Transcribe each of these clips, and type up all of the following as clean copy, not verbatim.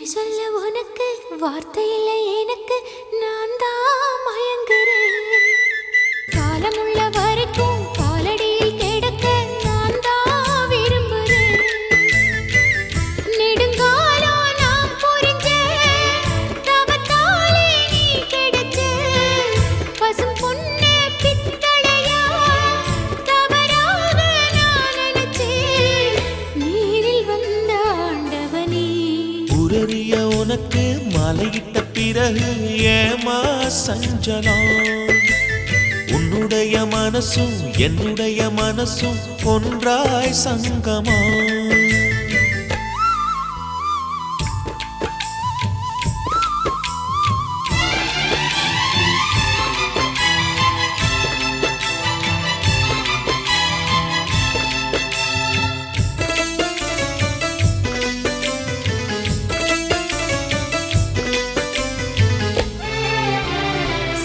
நன்றி சொல்ல உனக்கு வார்த்தை இல்லை எனக்கு, நான் தான் மயங்குறேன். காலமுள்ள வரைக்கும் காலடியில் கிடக்க நான் தான் விரும்புறேன். நெடுங்காலம் நான் புரிஞ்ச தவத்தாலே நீ கிடைச்ச பசும் பொண்ணு பித்தளையா தவறாக நான் நினைச்சேன். நீரில் வந்த ஆண்டவனே உரறிய உனக்கு மலையிட்ட பிறகு ஏமா சஞ்சலம்? உன்னுடைய மனசும் என்னுடைய மனசும் ஒன்றாய் சங்கமா?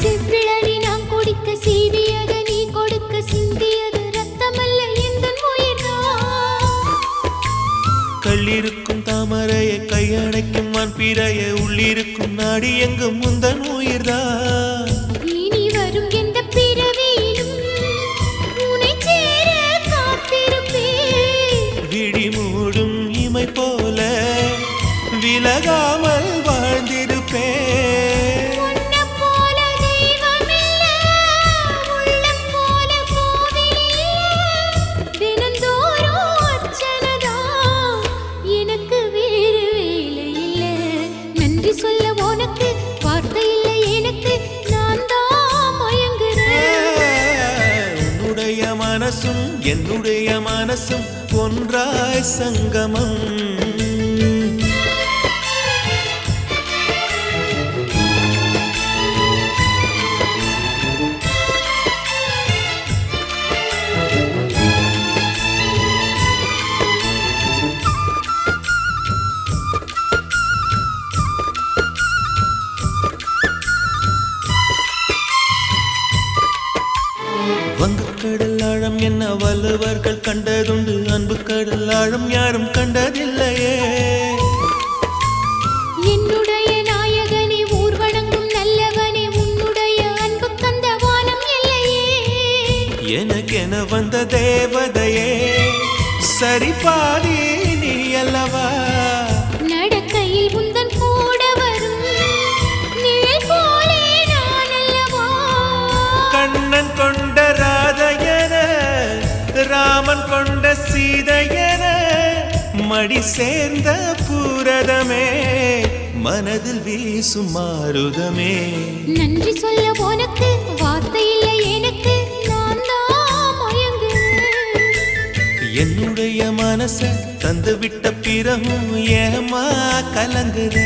செவ்விழலி நான் குடிக்க சீவியத நீ கொடுக்க சிந்தியது ரத்தமல்ல எந்தன் உயிர்தான். கள்ளிருக்கும் தாமரையை கையணைக்கும் வான்பிறைய உள்ளிருக்கும் நாடி எங்கும் முந்தன் உயிர்தான். இனி வரும் எந்த பிறவியிலும் உன்னை சேர காத்திருப்பேன். விழி மூடும் இமை போல விலகாமல் வாழ்ந்திருப்பேன். உன்னைப் போல தெய்வமில்ல, உள்ளம் போல கோவிலில்ல. தினந்தோறும் அர்ச்சனைதான், எனக்கு வேறு வேலை இல்ல. நன்றி சொல்ல உனக்கு வார்த்தை இல்லை எனக்கு, நான் தான் மயங்குறேன். உன்னுடைய மனசும் என்னுடைய மனசும் ஒன்றாய் சங்கமம். வங்கக்கடல் ஆழம் என்ன வள்ளுவர்கள் கண்டதுண்டு, அன்பு கடல் ஆழம் யாரும் கண்டதில்லையே. என்னுடைய நாயகனே ஊர்வணங்கும் நல்லவனே, உன்னுடைய அன்பு கந்த வானம் இல்லையே. எனக்கென வந்த தேவதையே சரி பாதி நீ அல்லவா? நடக்கையில் உந்தன் கூட வரும் நிழல் போலே நான் அல்லவா? கண்ணன் கொண்ட ராதையன ராமன் கொண்ட சீதையன மடி சேர்ந்த பூரதமே மனதில் வீசும் மாருதமே. நன்றி சொல்ல உனக்கு வார்த்தை இல்லை எனக்கு, நான் தான் மயங்குறேன். என்னுடைய மனச தந்து விட்ட பிறகும் ஏமா கலங்குற?